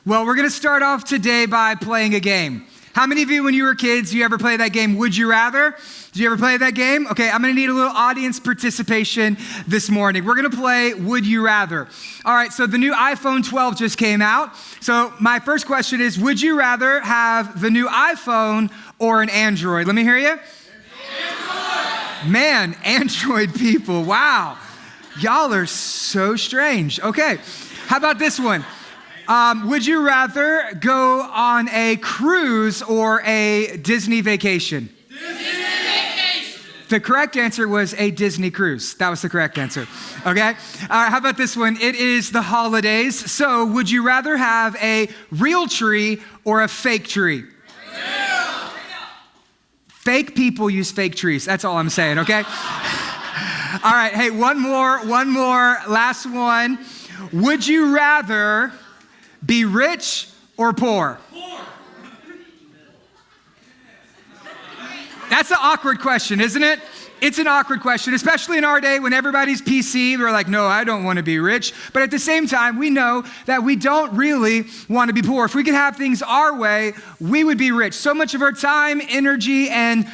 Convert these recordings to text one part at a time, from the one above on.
Well, we're going to start off today by playing a game. How many of you, when you were kids, you ever play that game, Would You Rather? Did you ever play that game? Okay, I'm going to need a little audience participation this morning. We're going to play Would You Rather. All right, so the new iPhone 12 just came out. So my first question is, would you rather have the new iPhone or an Android? Let me hear you. Android. Man, Android people, wow. Y'all are so strange. Okay, how about this one? Would you rather go on a cruise or a Disney vacation? Disney vacation. The correct answer was a Disney cruise. That was the correct answer. Okay? All right, how about this one? It is the holidays. So would you rather have a real tree or a fake tree? Real. Fake people use fake trees. That's all I'm saying, okay? All right, hey, one more, last one. Would you rather be rich or poor? Poor. That's an awkward question, isn't it? It's an awkward question, especially in our day when everybody's PC. We're like, no, I don't want to be rich. But at the same time, we know that we don't really want to be poor. If we could have things our way, we would be rich. So much of our time, energy, and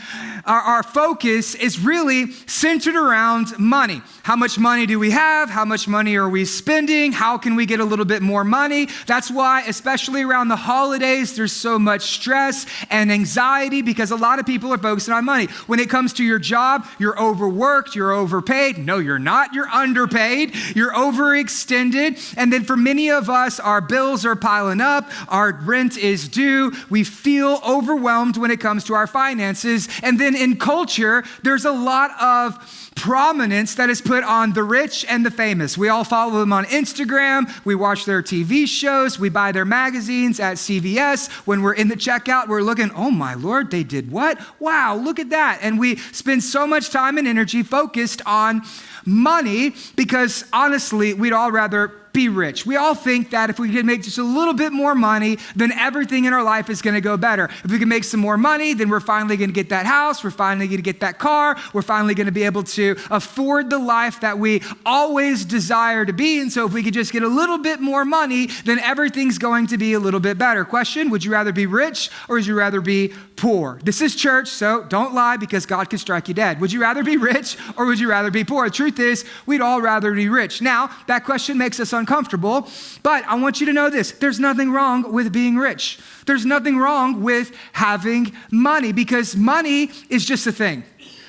our focus is really centered around money. How much money do we have? How much money are we spending? How can we get a little bit more money? That's why, especially around the holidays, there's so much stress and anxiety because a lot of people are focusing on money. When it comes to your job, you're overworked, you're overpaid. No, you're not. You're underpaid. You're overextended. And then for many of us, our bills are piling up. Our rent is due. We feel overwhelmed when it comes to our finances. And then in culture, there's a lot of prominence that is put on the rich and the famous. We all follow them on Instagram. We watch their TV shows. We buy their magazines at CVS. When we're in the checkout, we're looking, oh my Lord, they did what? Wow, look at that. And we spend so much time and energy focused on money because honestly, we'd all rather be rich. We all think that if we can make just a little bit more money, then everything in our life is going to go better. If we can make some more money, then we're finally going to get that house. We're finally going to get that car. We're finally going to be able to afford the life that we always desire to be. And so if we could just get a little bit more money, then everything's going to be a little bit better. Question, would you rather be rich or would you rather be poor? This is church, so don't lie because God could strike you dead. Would you rather be rich or would you rather be poor? The truth is, we'd all rather be rich. Now, that question makes us uncomfortable, but I want you to know this. There's nothing wrong with being rich. There's nothing wrong with having money because money is just a thing.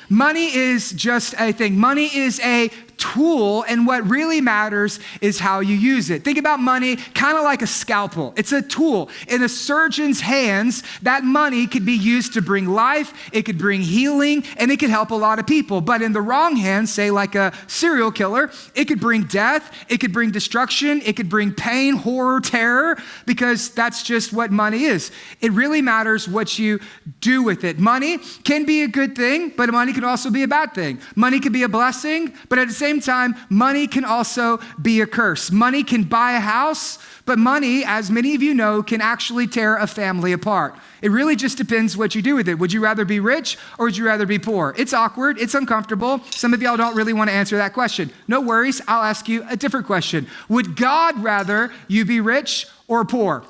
Money is just a thing. Money is a tool, and what really matters is how you use it. Think about money kind of like a scalpel. It's a tool. In a surgeon's hands, that money could be used to bring life, it could bring healing, and it could help a lot of people. But in the wrong hands, say like a serial killer, it could bring death, it could bring destruction, it could bring pain, horror, terror, because that's just what money is. It really matters what you do with it. Money can be a good thing, but money can also be a bad thing. Money can be a blessing, but at the same time, money can also be a curse. Money can buy a house, but money, as many of you know, can actually tear a family apart. It really just depends what you do with it. Would you rather be rich or would you rather be poor? It's awkward. It's uncomfortable. Some of y'all don't really want to answer that question. No worries. I'll ask you a different question. Would God rather you be rich or poor?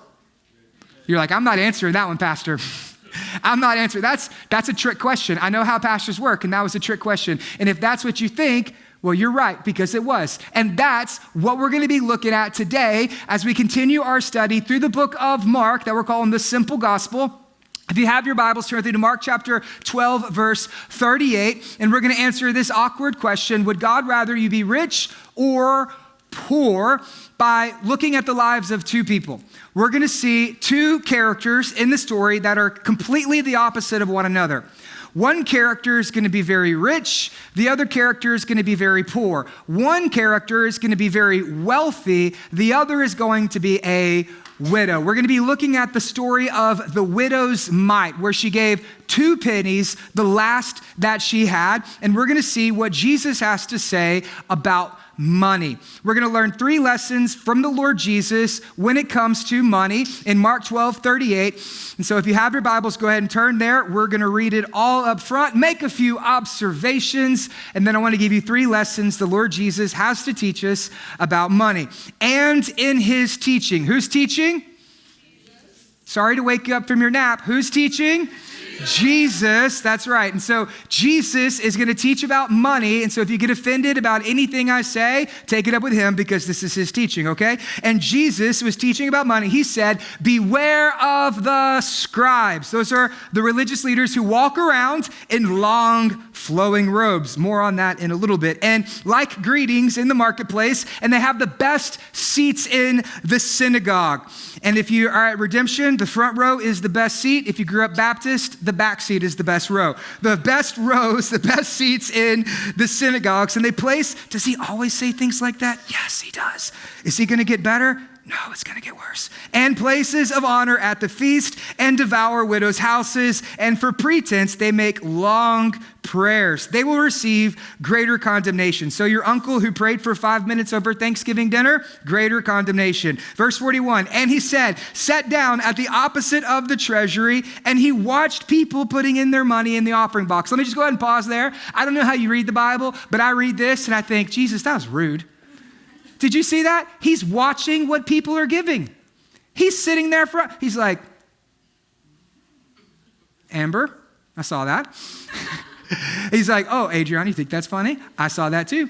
You're like, I'm not answering that one, Pastor. I'm not answering. That's a trick question. I know how pastors work, and that was a trick question. And if that's what you think, well, you're right, because it was. And that's what we're going to be looking at today as we continue our study through the book of Mark that we're calling the Simple Gospel. If you have your Bibles, turn to Mark chapter 12, verse 38, and we're going to answer this awkward question, would God rather you be rich or poor, by looking at the lives of two people. We're going to see two characters in the story that are completely the opposite of one another. One character is going to be very rich. The other character is going to be very poor. One character is going to be very wealthy. The other is going to be a widow. We're going to be looking at the story of the widow's mite, where she gave 2 pennies, the last that she had. And we're going to see what Jesus has to say about money. We're going to learn 3 lessons from the Lord Jesus when it comes to money in Mark 12:38. And so if you have your Bibles, go ahead and turn there. We're going to read it all up front, make a few observations, and then I want to give you 3 lessons the Lord Jesus has to teach us about money. And in his teaching, who's teaching? Sorry to wake you up from your nap. Who's teaching? Jesus, that's right. And so Jesus is going to teach about money. And so if you get offended about anything I say, take it up with him because this is his teaching, okay? And Jesus was teaching about money. He said, beware of the scribes. Those are the religious leaders who walk around in long flowing robes. More on that in a little bit. And like greetings in the marketplace, and they have the best seats in the synagogue. And if you are at Redemption, the front row is the best seat. If you grew up Baptist, the back seat is the best row. The best rows, the best seats in the synagogues. And does he always say things like that? Yes, he does. Is he going to get better? No, it's going to get worse. And places of honor at the feast, and devour widows' houses. And for pretense, they make long prayers. They will receive greater condemnation. So your uncle who prayed for 5 minutes over Thanksgiving dinner, greater condemnation. Verse 41, and he said, sat down at the opposite of the treasury, and he watched people putting in their money in the offering box. Let me just go ahead and pause there. I don't know how you read the Bible, but I read this and I think, Jesus, that was rude. Did you see that? He's watching what people are giving. He's sitting there he's like, Amber, I saw that. He's like, oh, Adrian, you think that's funny? I saw that too.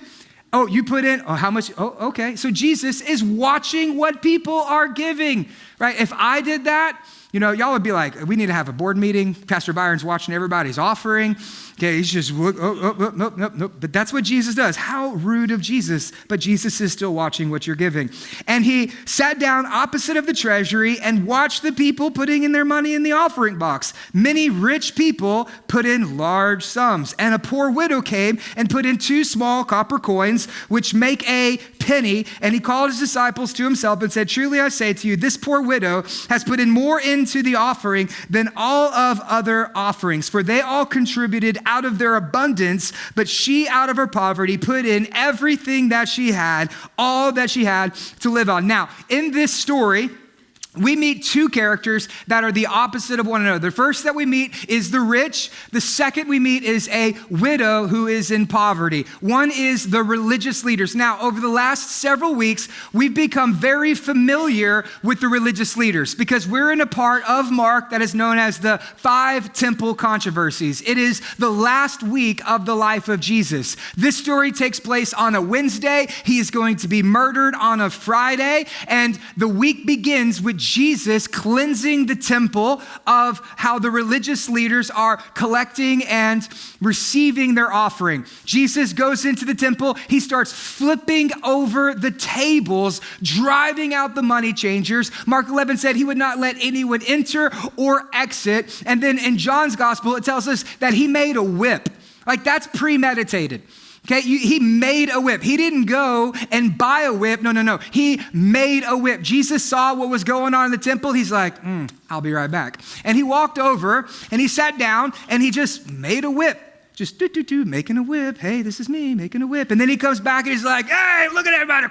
Oh, you put in, oh, how much? Oh, okay. So Jesus is watching what people are giving, right? If I did that, y'all would be like, we need to have a board meeting. Pastor Byron's watching everybody's offering. Okay, he's just, nope. But that's what Jesus does. How rude of Jesus, but Jesus is still watching what you're giving. And he sat down opposite of the treasury and watched the people putting in their money in the offering box. Many rich people put in large sums, and a poor widow came and put in 2 small copper coins, which make a penny. And he called his disciples to himself and said, truly I say to you, this poor widow has put in more into the offering than all of other offerings, for they all contributed out of their abundance, but she out of her poverty put in everything that she had, all that she had to live on. Now, in this story, we meet 2 characters that are the opposite of one another. The first that we meet is the rich. The second we meet is a widow who is in poverty. One is the religious leaders. Now, over the last several weeks, we've become very familiar with the religious leaders because we're in a part of Mark that is known as the 5 temple controversies. It is the last week of the life of Jesus. This story takes place on a Wednesday. He is going to be murdered on a Friday, and the week begins with Jesus cleansing the temple of how the religious leaders are collecting and receiving their offering. Jesus goes into the temple. He starts flipping over the tables, driving out the money changers. Mark 11 said he would not let anyone enter or exit. And then in John's gospel, it tells us that he made a whip. Like that's premeditated. Okay, he made a whip. He didn't go and buy a whip. No. He made a whip. Jesus saw what was going on in the temple. He's like, I'll be right back. And he walked over and he sat down and he just made a whip. Just making a whip. Hey, this is me making a whip. And then he comes back and he's like, hey, look at everybody.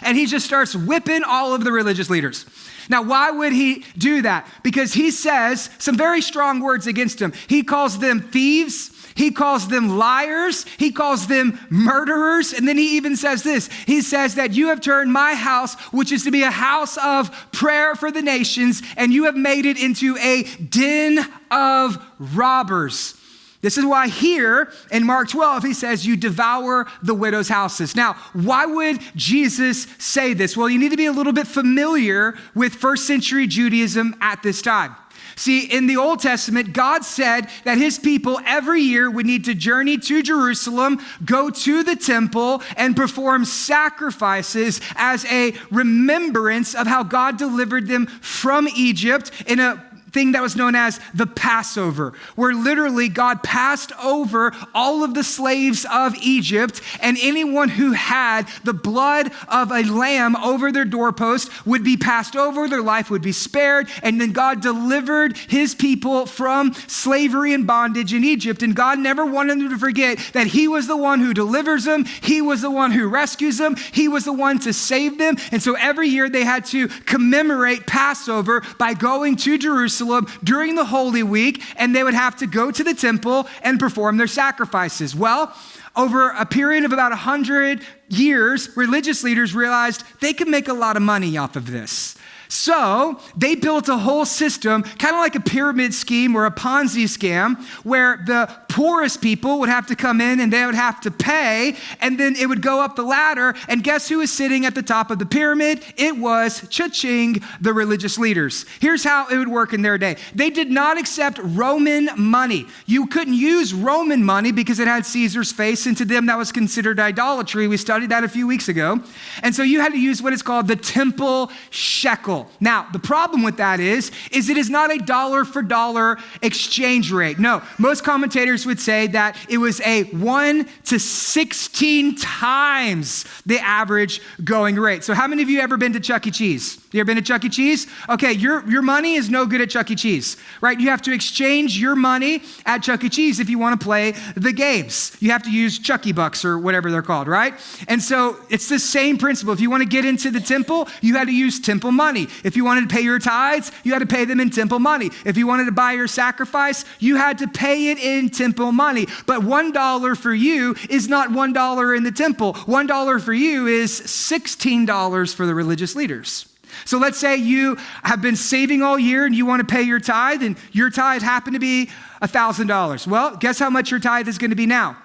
And he just starts whipping all of the religious leaders. Now, why would he do that? Because he says some very strong words against him. He calls them thieves. He calls them liars. He calls them murderers. And then he even says this. He says that you have turned my house, which is to be a house of prayer for the nations, and you have made it into a den of robbers. This is why here in Mark 12, he says you devour the widow's houses. Now, why would Jesus say this? Well, you need to be a little bit familiar with first century Judaism at this time. See, in the Old Testament, God said that his people every year would need to journey to Jerusalem, go to the temple, and perform sacrifices as a remembrance of how God delivered them from Egypt in a thing that was known as the Passover, where literally God passed over all of the slaves of Egypt, and anyone who had the blood of a lamb over their doorpost would be passed over, their life would be spared, and then God delivered his people from slavery and bondage in Egypt, and God never wanted them to forget that he was the one who delivers them, he was the one who rescues them, he was the one to save them, and so every year they had to commemorate Passover by going to Jerusalem during the Holy Week, and they would have to go to the temple and perform their sacrifices. Well, over a period of about 100 years, religious leaders realized they could make a lot of money off of this. So they built a whole system, kind of like a pyramid scheme or a Ponzi scam, where the poorest people would have to come in and they would have to pay, and then it would go up the ladder, and guess who was sitting at the top of the pyramid? It was, cha-ching, the religious leaders. Here's how it would work in their day. They did not accept Roman money. You couldn't use Roman money because it had Caesar's face, and to them that was considered idolatry. We studied that a few weeks ago. And so you had to use what is called the temple shekel. Now, the problem with that is it is not a dollar for dollar exchange rate. No, most commentators would say that it was a 1 to 16 times the average going rate. So how many of you ever been to Chuck E. Cheese? You ever been to Chuck E. Cheese? Okay, your money is no good at Chuck E. Cheese, right? You have to exchange your money at Chuck E. Cheese if you want to play the games. You have to use Chucky Bucks or whatever they're called, right? And so it's the same principle. If you want to get into the temple, you had to use temple money. If you wanted to pay your tithes, you had to pay them in temple money. If you wanted to buy your sacrifice, you had to pay it in temple money. But $1 for you is not $1 in the temple. $1 for you is $16 for the religious leaders. So let's say you have been saving all year and you want to pay your tithe, and your tithe happened to be $1,000. Well, guess how much your tithe is going to be now?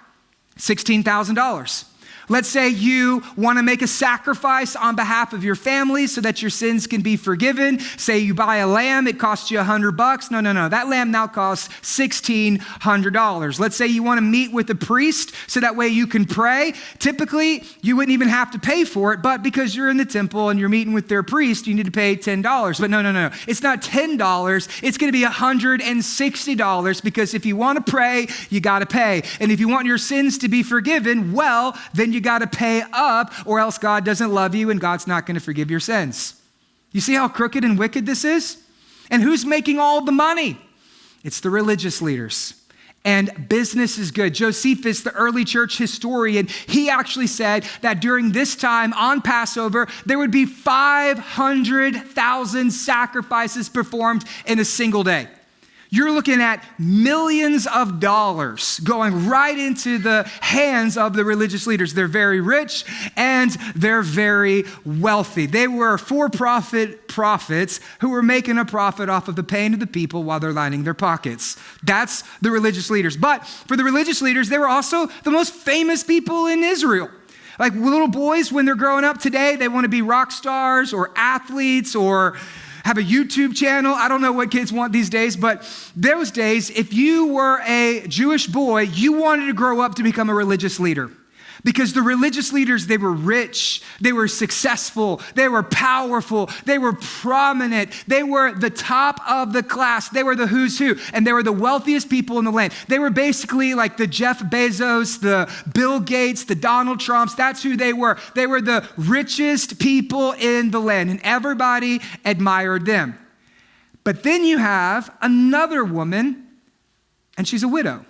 $16,000. Let's say you want to make a sacrifice on behalf of your family so that your sins can be forgiven. Say you buy a lamb, it costs you $100. No. That lamb now costs $1,600. Let's say you want to meet with a priest so that way you can pray. Typically, you wouldn't even have to pay for it, but because you're in the temple and you're meeting with their priest, you need to pay $10. But no. It's not $10. It's going to be $160 because if you want to pray, you got to pay. And if you want your sins to be forgiven, well, then you got to pay up, or else God doesn't love you and God's not going to forgive your sins. You see how crooked and wicked this is? And who's making all the money? It's the religious leaders. And business is good. Josephus, the early church historian, he actually said that during this time on Passover, there would be 500,000 sacrifices performed in a single day. You're looking at millions of dollars going right into the hands of the religious leaders. They're very rich and they're very wealthy. They were for-profit prophets who were making a profit off of the pain of the people while they're lining their pockets. That's the religious leaders. But for the religious leaders, they were also the most famous people in Israel. Like little boys, when they're growing up today, they want to be rock stars or athletes or have a YouTube channel. I don't know what kids want these days, but those days, if you were a Jewish boy, you wanted to grow up to become a religious leader. Because the religious leaders, they were rich, they were successful, they were powerful, they were prominent, they were the top of the class, they were the who's who, and they were the wealthiest people in the land. They were basically like the Jeff Bezos, the Bill Gates, the Donald Trumps. That's who they were. They were the richest people in the land, and everybody admired them. But then you have another woman, and she's a widow.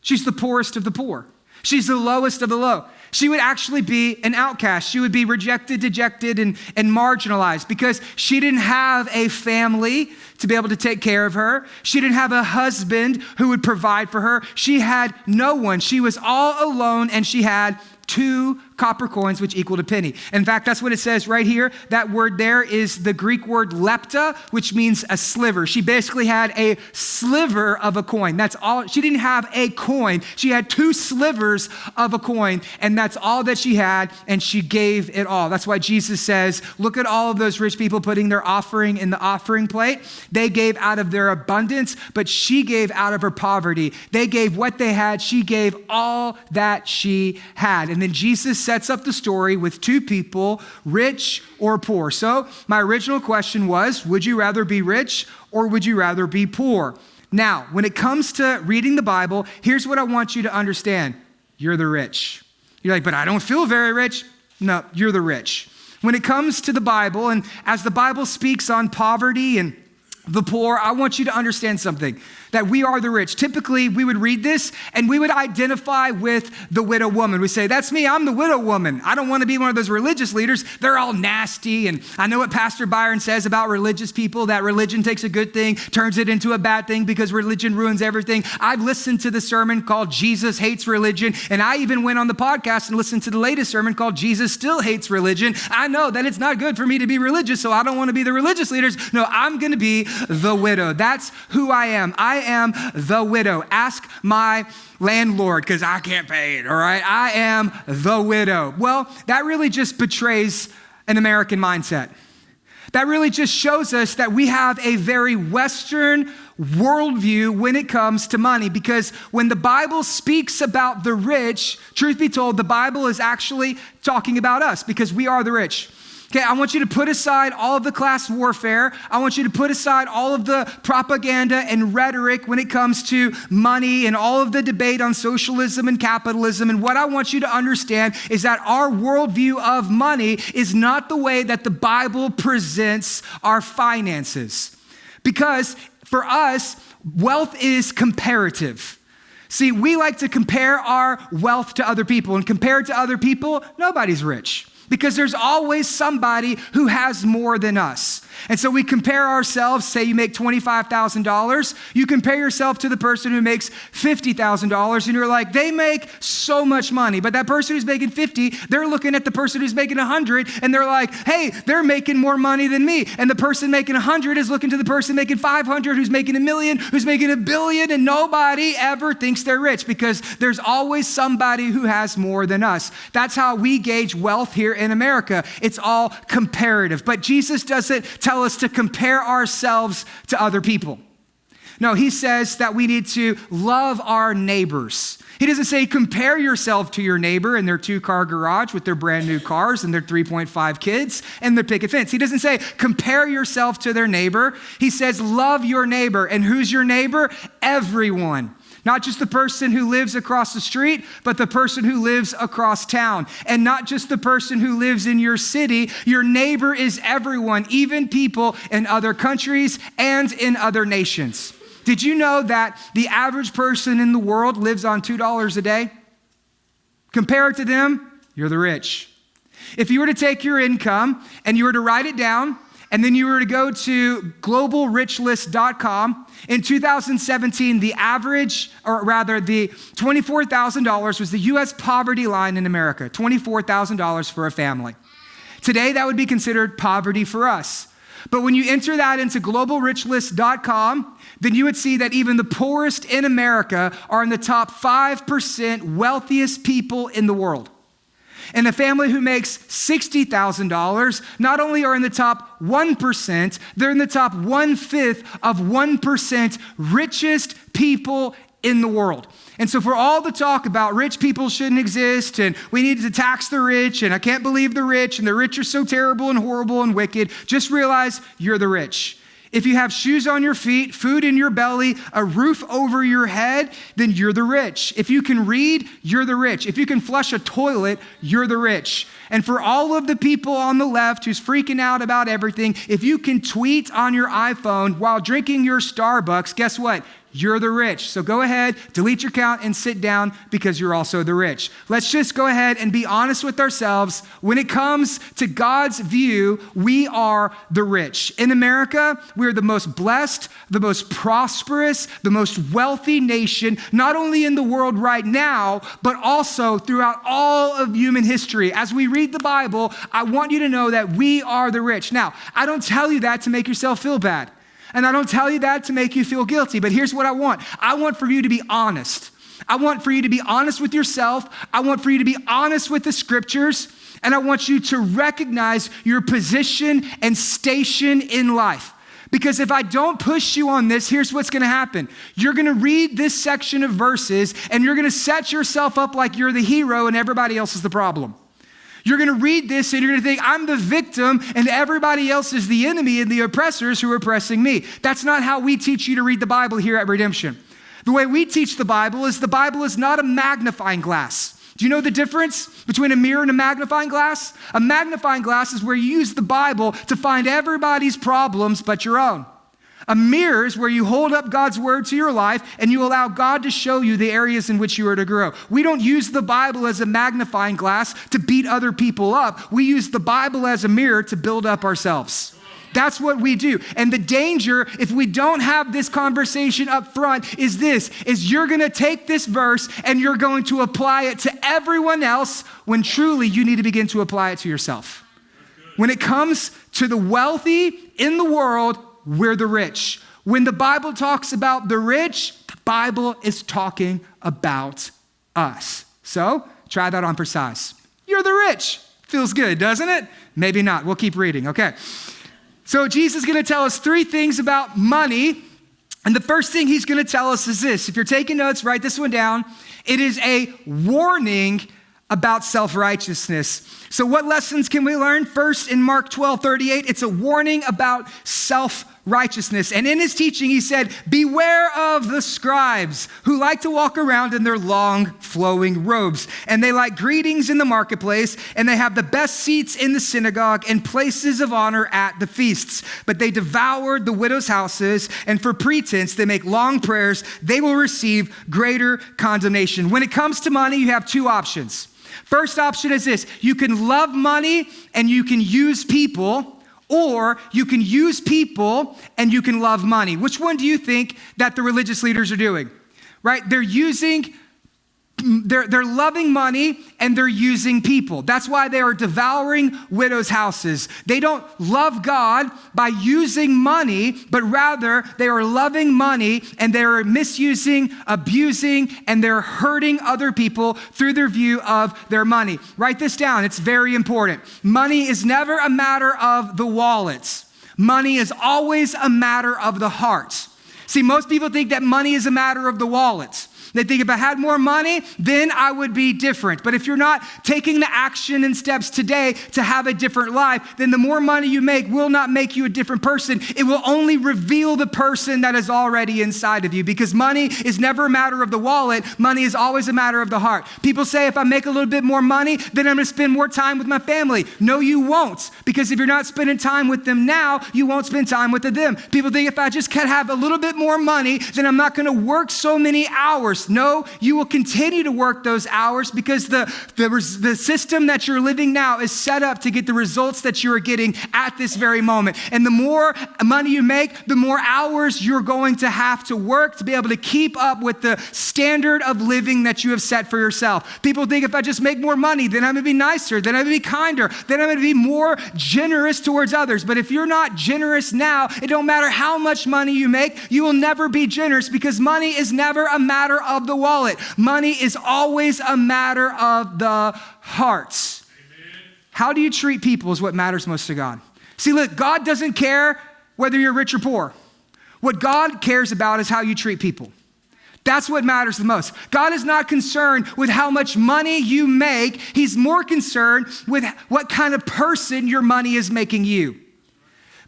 She's the poorest of the poor. She's the lowest of the low. She would actually be an outcast. She would be rejected, dejected, and marginalized because she didn't have a family to be able to take care of her. She didn't have a husband who would provide for her. She had no one. She was all alone, and she had 2 copper coins, which equaled a penny. In fact, that's what it says right here. That word there is the Greek word lepta, which means a sliver. She basically had a sliver of a coin. That's all. She didn't have a coin. She had 2 slivers of a coin, and that's all that she had, and she gave it all. That's why Jesus says, look at all of those rich people putting their offering in the offering plate. They gave out of their abundance, but she gave out of her poverty. They gave what they had. She gave all that she had. And then Jesus sets up the story with 2 people, rich or poor. So my original question was, would you rather be rich or would you rather be poor? Now, when it comes to reading the Bible, here's what I want you to understand. You're the rich. You're like, but I don't feel very rich. No, you're the rich. When it comes to the Bible, and as the Bible speaks on poverty and the poor, I want you to understand something, that we are the rich. Typically, we would read this and we would identify with the widow woman. We say, that's me, I'm the widow woman. I don't want to be one of those religious leaders. They're all nasty. And I know what Pastor Byron says about religious people, that religion takes a good thing, turns it into a bad thing because religion ruins everything. I've listened to the sermon called Jesus Hates Religion. And I even went on the podcast and listened to the latest sermon called Jesus Still Hates Religion. I know that it's not good for me to be religious, so I don't want to be the religious leaders. No, I'm going to be the widow. That's who I am. I am the widow. Ask my landlord because I can't pay it, all right? I am the widow. Well, that really just betrays an American mindset. That really just shows us that we have a very Western worldview when it comes to money, because when the Bible speaks about the rich, truth be told, the Bible is actually talking about us because we are the rich. Okay, I want you to put aside all of the class warfare. I want you to put aside all of the propaganda and rhetoric when it comes to money and all of the debate on socialism and capitalism. And what I want you to understand is that our worldview of money is not the way that the Bible presents our finances. Because for us, wealth is comparative. See, we like to compare our wealth to other people, and compared to other people, nobody's rich. Because there's always somebody who has more than us. And so we compare ourselves, say you make $25,000, you compare yourself to the person who makes $50,000 and you're like, they make so much money. But that person who's making 50, they're looking at the person who's making 100 and they're like, hey, they're making more money than me. And the person making 100 is looking to the person making 500, who's making $1 million, who's making $1 billion, and nobody ever thinks they're rich because there's always somebody who has more than us. That's how we gauge wealth here in America. It's all comparative. But Jesus doesn't tell us to compare ourselves to other people. No, he says that we need to love our neighbors. He doesn't say compare yourself to your neighbor in their 2-car garage with their brand new cars and their 3.5 kids and their picket fence. He doesn't say compare yourself to their neighbor. He says love your neighbor. And who's your neighbor? Everyone. Not just the person who lives across the street, but the person who lives across town. And not just the person who lives in your city. Your neighbor is everyone, even people in other countries and in other nations. Did you know that the average person in the world lives on $2 a day? Compared to them, you're the rich. If you were to take your income and you were to write it down, and then you were to go to globalrichlist.com. In 2017, the $24,000 was the U.S. poverty line in America, $24,000 for a family. Today, that would be considered poverty for us. But when you enter that into globalrichlist.com, then you would see that even the poorest in America are in the top 5% wealthiest people in the world. And a family who makes $60,000 not only are in the top 1%, they're in the top 1/5 of 1% richest people in the world. And so for all the talk about rich people shouldn't exist and we need to tax the rich and I can't believe the rich and the rich are so terrible and horrible and wicked, just realize you're the rich. If you have shoes on your feet, food in your belly, a roof over your head, then you're the rich. If you can read, you're the rich. If you can flush a toilet, you're the rich. And for all of the people on the left who's freaking out about everything, if you can tweet on your iPhone while drinking your Starbucks, guess what? You're the rich. So go ahead, delete your account and sit down because you're also the rich. Let's just go ahead and be honest with ourselves. When it comes to God's view, we are the rich. In America, we're the most blessed, the most prosperous, the most wealthy nation, not only in the world right now, but also throughout all of human history. As we read the Bible, I want you to know that we are the rich. Now, I don't tell you that to make yourself feel bad. And I don't tell you that to make you feel guilty, but here's what I want. I want for you to be honest. I want for you to be honest with yourself. I want for you to be honest with the scriptures. And I want you to recognize your position and station in life. Because if I don't push you on this, here's what's going to happen. You're going to read this section of verses and you're going to set yourself up like you're the hero and everybody else is the problem. You're going to read this and you're going to think, I'm the victim and everybody else is the enemy and the oppressors who are oppressing me. That's not how we teach you to read the Bible here at Redemption. The way we teach the Bible is not a magnifying glass. Do you know the difference between a mirror and a magnifying glass? A magnifying glass is where you use the Bible to find everybody's problems but your own. A mirror is where you hold up God's word to your life and you allow God to show you the areas in which you are to grow. We don't use the Bible as a magnifying glass to beat other people up. We use the Bible as a mirror to build up ourselves. That's what we do. And the danger, if we don't have this conversation up front, is you're going to take this verse and you're going to apply it to everyone else when truly you need to begin to apply it to yourself. When it comes to the wealthy in the world, we're the rich. When the Bible talks about the rich, the Bible is talking about us. So try that on for size. You're the rich. Feels good, doesn't it? Maybe not. We'll keep reading. Okay. So Jesus is going to tell us 3 things about money. And the first thing he's going to tell us is this. If you're taking notes, write this one down. It is a warning about self-righteousness. So what lessons can we learn? First, in Mark 12:38, it's a warning about self-righteousness. And in his teaching, he said, beware of the scribes who like to walk around in their long flowing robes. And they like greetings in the marketplace, and they have the best seats in the synagogue and places of honor at the feasts. But they devoured the widows' houses, and for pretense, they make long prayers. They will receive greater condemnation. When it comes to money, you have 2 options. First option is this: you can love money and you can use people, or you can use people and you can love money. Which one do you think that the religious leaders are doing? Right? They're loving money and they're using people. That's why they are devouring widows' houses. They don't love God by using money, but rather they are loving money and they're misusing, abusing, and they're hurting other people through their view of their money. Write this down. It's very important. Money is never a matter of the wallets. Money is always a matter of the heart. See, most people think that money is a matter of the wallets. They think if I had more money, then I would be different. But if you're not taking the action and steps today to have a different life, then the more money you make will not make you a different person. It will only reveal the person that is already inside of you, because money is never a matter of the wallet. Money is always a matter of the heart. People say if I make a little bit more money, then I'm going to spend more time with my family. No, you won't, because if you're not spending time with them now, you won't spend time with them. People think if I just can have a little bit more money, then I'm not going to work so many hours. No, you will continue to work those hours because the system that you're living now is set up to get the results that you are getting at this very moment. And the more money you make, the more hours you're going to have to work to be able to keep up with the standard of living that you have set for yourself. People think if I just make more money, then I'm going to be nicer, then I'm going to be kinder, then I'm going to be more generous towards others. But if you're not generous now, it don't matter how much money you make, you will never be generous, because money is never a matter of the wallet. Money is always a matter of the heart. Amen. How do you treat people is what matters most to God. See, look, God doesn't care whether you're rich or poor. What God cares about is how you treat people. That's what matters the most. God is not concerned with how much money you make. He's more concerned with what kind of person your money is making you.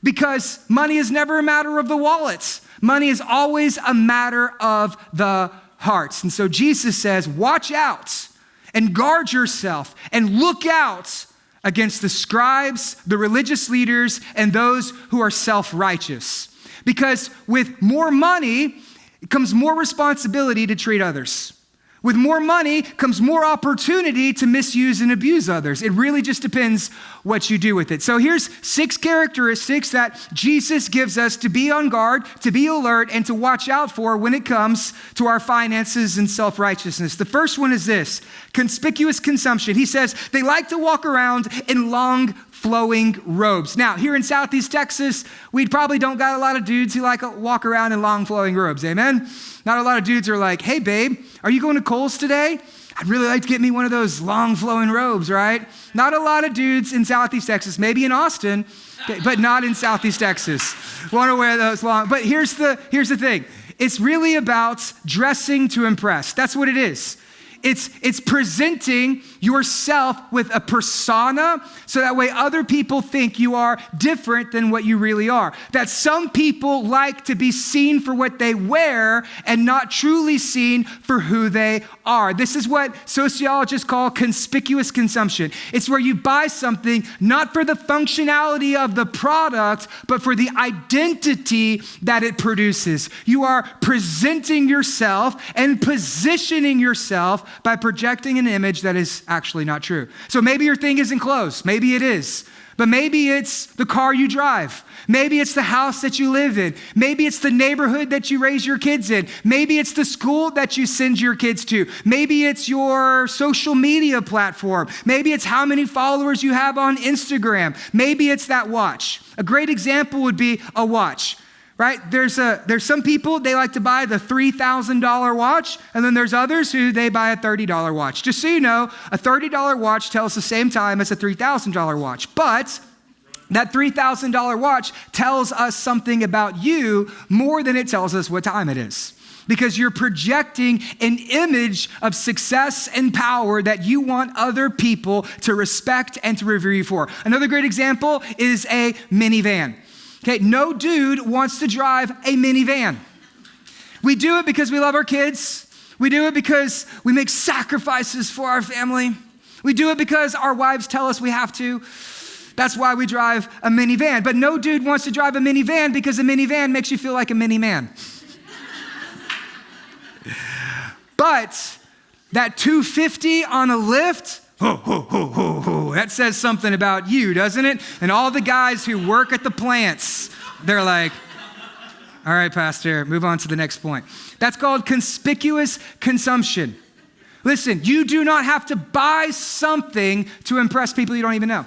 Because money is never a matter of the wallets. Money is always a matter of the hearts. And so Jesus says, watch out and guard yourself and look out against the scribes, the religious leaders, and those who are self-righteous. Because with more money comes more responsibility to treat others. With more money comes more opportunity to misuse and abuse others. It really just depends what you do with it. So here's 6 characteristics that Jesus gives us to be on guard, to be alert, and to watch out for when it comes to our finances and self-righteousness. The first one is this: conspicuous consumption. He says they like to walk around in long flowing robes. Now, here in Southeast Texas, we probably don't got a lot of dudes who like to walk around in long flowing robes, amen? Not a lot of dudes are like, hey babe, are you going to Kohl's today? I'd really like to get me one of those long flowing robes, right? Not a lot of dudes in Southeast Texas, maybe in Austin, but not in Southeast Texas. Want to wear those long, but here's the thing. It's really about dressing to impress. That's what it is. It's presenting yourself with a persona so that way other people think you are different than what you really are. That some people like to be seen for what they wear and not truly seen for who they are. This is what sociologists call conspicuous consumption. It's where you buy something not for the functionality of the product, but for the identity that it produces. You are presenting yourself and positioning yourself by projecting an image that is actually not true. So maybe your thing isn't clothes. Maybe it is. But maybe it's the car you drive. Maybe it's the house that you live in. Maybe it's the neighborhood that you raise your kids in. Maybe it's the school that you send your kids to. Maybe it's your social media platform. Maybe it's how many followers you have on Instagram. Maybe it's that watch. A great example would be a watch. Right? There's some people, they like to buy the $3,000 watch, and then there's others who they buy a $30 watch. Just so you know, a $30 watch tells the same time as a $3,000 watch, but that $3,000 watch tells us something about you more than it tells us what time it is. Because you're projecting an image of success and power that you want other people to respect and to revere you for. Another great example is a minivan. Okay, no dude wants to drive a minivan. We do it because we love our kids. We do it because we make sacrifices for our family. We do it because our wives tell us we have to. That's why we drive a minivan. But no dude wants to drive a minivan because a minivan makes you feel like a mini man. But that 250 on a lift, ho, ho, ho, ho, ho. That says something about you, doesn't it? And all the guys who work at the plants, they're like, all right, Pastor, move on to the next point. That's called conspicuous consumption. Listen, you do not have to buy something to impress people you don't even know.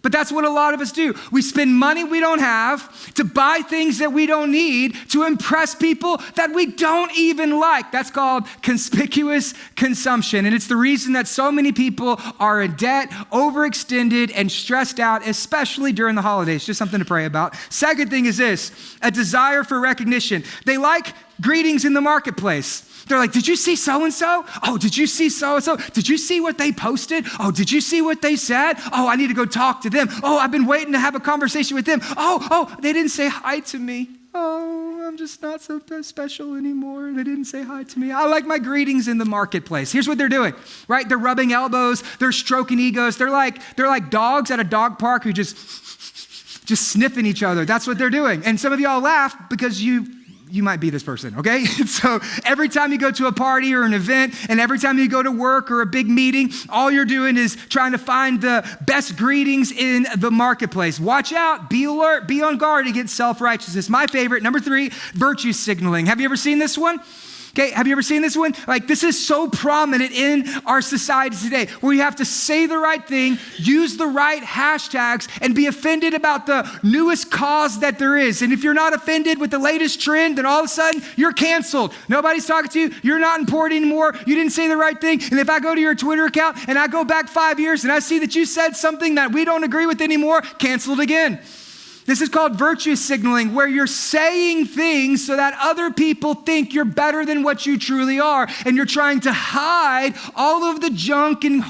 But that's what a lot of us do. We spend money we don't have to buy things that we don't need to impress people that we don't even like. That's called conspicuous consumption. And it's the reason that so many people are in debt, overextended, and stressed out, especially during the holidays. Just something to pray about. Second thing is this, a desire for recognition. They like greetings in the marketplace. They're like, did you see so-and-so? Oh, did you see so-and-so? Did you see what they posted? Oh, did you see what they said? Oh, I need to go talk to them. Oh, I've been waiting to have a conversation with them. Oh, they didn't say hi to me. Oh, I'm just not so special anymore. They didn't say hi to me. I like my greetings in the marketplace. Here's what they're doing, right? They're rubbing elbows. They're stroking egos. They're like dogs at a dog park who just sniffing each other. That's what they're doing. And some of y'all laugh because you might be this person, okay? So every time you go to a party or an event, and every time you go to work or a big meeting, all you're doing is trying to find the best greetings in the marketplace. Watch out, be alert, be on guard against self-righteousness. My favorite, number 3, virtue signaling. Have you ever seen this one? Okay, have you ever seen this one? Like, this is so prominent in our society today, where you have to say the right thing, use the right hashtags, and be offended about the newest cause that there is. And if you're not offended with the latest trend, then all of a sudden, you're canceled. Nobody's talking to you. You're not important anymore. You didn't say the right thing. And if I go to your Twitter account and I go back 5 years and I see that you said something that we don't agree with anymore, canceled again. This is called virtue signaling, where you're saying things so that other people think you're better than what you truly are. And you're trying to hide all of the junk and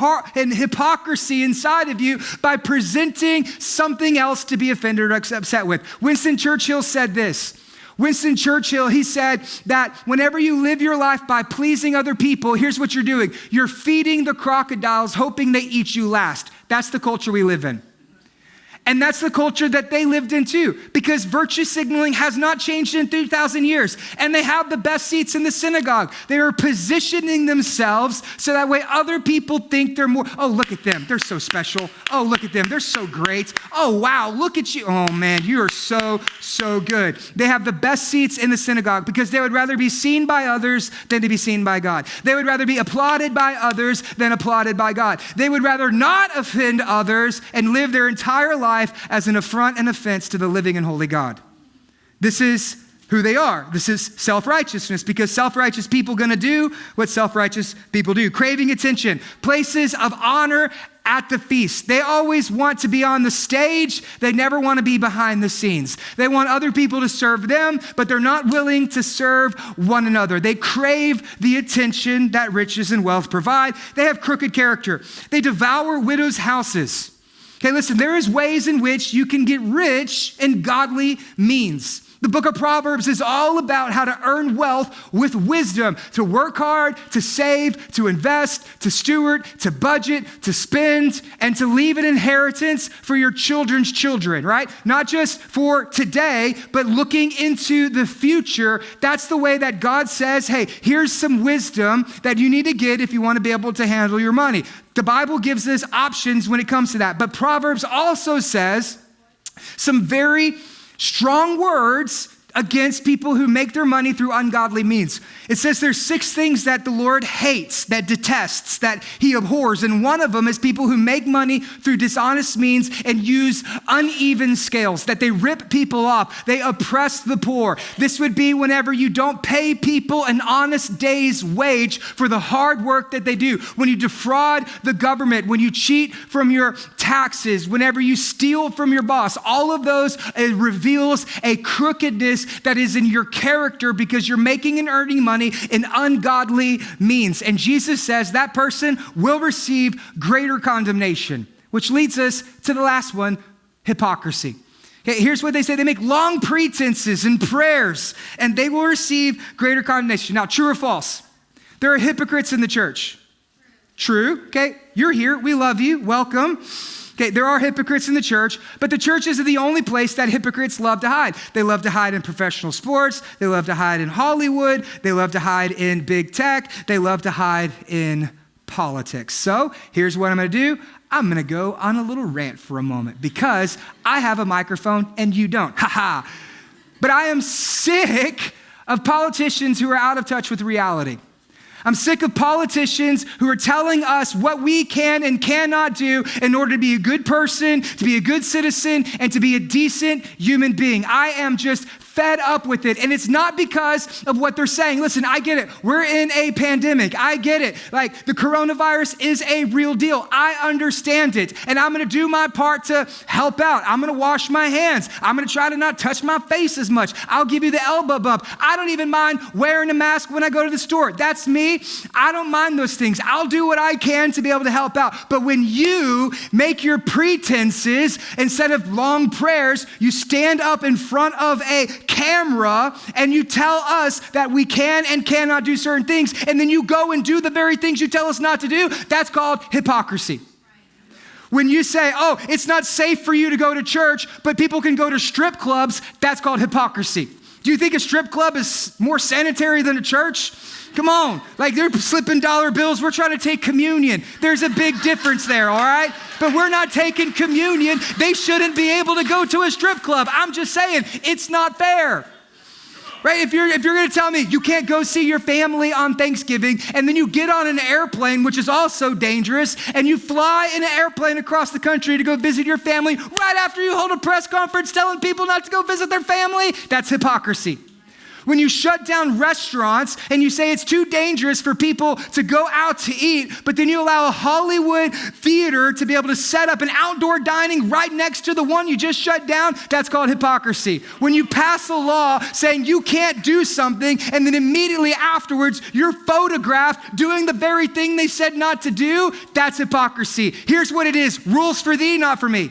hypocrisy inside of you by presenting something else to be offended or upset with. Winston Churchill said this. Winston Churchill, he said that whenever you live your life by pleasing other people, here's what you're doing. You're feeding the crocodiles, hoping they eat you last. That's the culture we live in. And that's the culture that they lived in too, because virtue signaling has not changed in 2,000 years. And they have the best seats in the synagogue. They are positioning themselves so that way other people think they're more, oh, look at them. They're so special. Oh, look at them. They're so great. Oh, wow. Look at you. Oh, man, you are so, so good. They have the best seats in the synagogue because they would rather be seen by others than to be seen by God. They would rather be applauded by others than applauded by God. They would rather not offend others and live their entire life as an affront and offense to the living and holy God. This is who they are. This is self-righteousness, because self-righteous people going to do what self-righteous people do. Craving attention, places of honor at the feast. They always want to be on the stage. They never want to be behind the scenes. They want other people to serve them, but they're not willing to serve one another. They crave the attention that riches and wealth provide. They have crooked character. They devour widows' houses. Okay, listen, there is ways in which you can get rich in godly means. The book of Proverbs is all about how to earn wealth with wisdom, to work hard, to save, to invest, to steward, to budget, to spend, and to leave an inheritance for your children's children, right? Not just for today, but looking into the future. That's the way that God says, hey, here's some wisdom that you need to get if you want to be able to handle your money. The Bible gives us options when it comes to that. But Proverbs also says some very strong words against people who make their money through ungodly means. It says there's 6 things that the Lord hates, that detests, that he abhors. And one of them is people who make money through dishonest means and use uneven scales, that they rip people off. They oppress the poor. This would be whenever you don't pay people an honest day's wage for the hard work that they do. When you defraud the government, when you cheat from your taxes, whenever you steal from your boss, all of those reveals a crookedness that is in your character because you're making and earning money in ungodly means. And Jesus says that person will receive greater condemnation, which leads us to the last one, hypocrisy. Okay, here's what they say. They make long pretenses and prayers, and they will receive greater condemnation. Now, true or false? There are hypocrites in the church. True. Okay, you're here. We love you. Welcome. Okay, there are hypocrites in the church, but the church isn't the only place that hypocrites love to hide. They love to hide in professional sports. They love to hide in Hollywood. They love to hide in big tech. They love to hide in politics. So here's what I'm going to do. I'm going to go on a little rant for a moment because I have a microphone and you don't. But I am sick of politicians who are out of touch with reality. I'm sick of politicians who are telling us what we can and cannot do in order to be a good person, to be a good citizen, and to be a decent human being. I am just fed up with it. And it's not because of what they're saying. Listen, I get it. We're in a pandemic. I get it. Like, the coronavirus is a real deal. I understand it. And I'm going to do my part to help out. I'm going to wash my hands. I'm going to try to not touch my face as much. I'll give you the elbow bump. I don't even mind wearing a mask when I go to the store. That's me. I don't mind those things. I'll do what I can to be able to help out. But when you make your pretenses, instead of long prayers, you stand up in front of a camera and you tell us that we can and cannot do certain things, and then you go and do the very things you tell us not to do, that's called hypocrisy. When you say, oh, it's not safe for you to go to church, but people can go to strip clubs, that's called hypocrisy. Do you think a strip club is more sanitary than a church? Come on, like, they're slipping dollar bills. We're trying to take communion. There's a big difference there, all right? But we're not taking communion. They shouldn't be able to go to a strip club. I'm just saying, it's not fair. Right? If you're going to tell me you can't go see your family on Thanksgiving, and then you get on an airplane, which is also dangerous, and you fly in an airplane across the country to go visit your family right after you hold a press conference telling people not to go visit their family, that's hypocrisy. When you shut down restaurants and you say it's too dangerous for people to go out to eat, but then you allow a Hollywood theater to be able to set up an outdoor dining right next to the one you just shut down, that's called hypocrisy. When you pass a law saying you can't do something, and then immediately afterwards you're photographed doing the very thing they said not to do, that's hypocrisy. Here's what it is: rules for thee, not for me.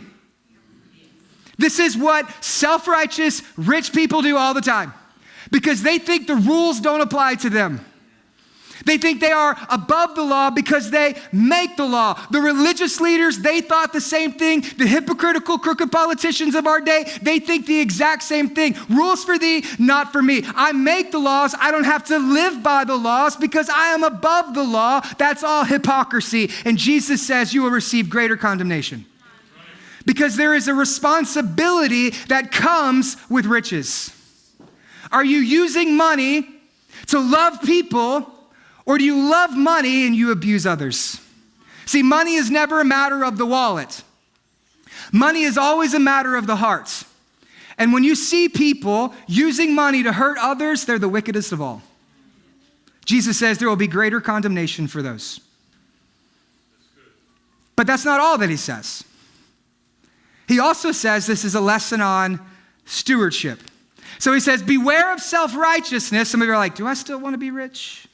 This is what self-righteous rich people do all the time, because they think the rules don't apply to them. They think they are above the law because they make the law. The religious leaders, they thought the same thing. The hypocritical, crooked politicians of our day, they think the exact same thing. Rules for thee, not for me. I make the laws. I don't have to live by the laws because I am above the law. That's all hypocrisy. And Jesus says you will receive greater condemnation, because there is a responsibility that comes with riches. Are you using money to love people, or do you love money and you abuse others? See, money is never a matter of the wallet. Money is always a matter of the heart. And when you see people using money to hurt others, they're the wickedest of all. Jesus says there will be greater condemnation for those. But that's not all that he says. He also says this is a lesson on stewardship. So he says, beware of self-righteousness. Some of you are like, do I still want to be rich?